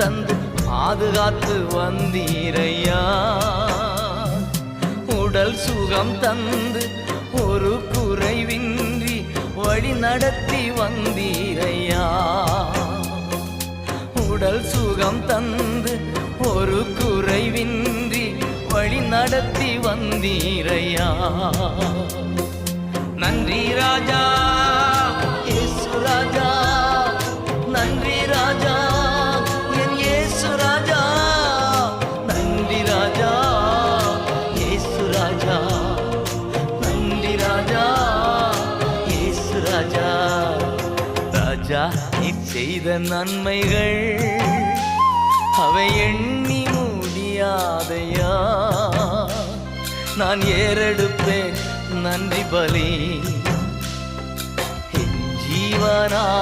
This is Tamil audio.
தந்து பாதுகாத்து வந்தீரையா. உடல் சுகம் தந்து ஒரு குறைவின்றி வழி நடத்தி வந்தீரையா. உடல் சுகம் தந்து ஒரு குறைவின்றி வழி நடத்தி வந்தீரையா. நன்றி ராஜா இயேசு ராஜா, நன்றி ராஜா என் இயேசு ராஜா, நன்றி ராஜா இயேசு ராஜா, நன்றி ராஜா இயேசு ராஜா. ராஜா நீர் செய்த நன்மைகள் அவை எண்ணி முடியாதையா. நான் ஏறெடுப்பேன் நன்றி பலி என் ஜீவனா.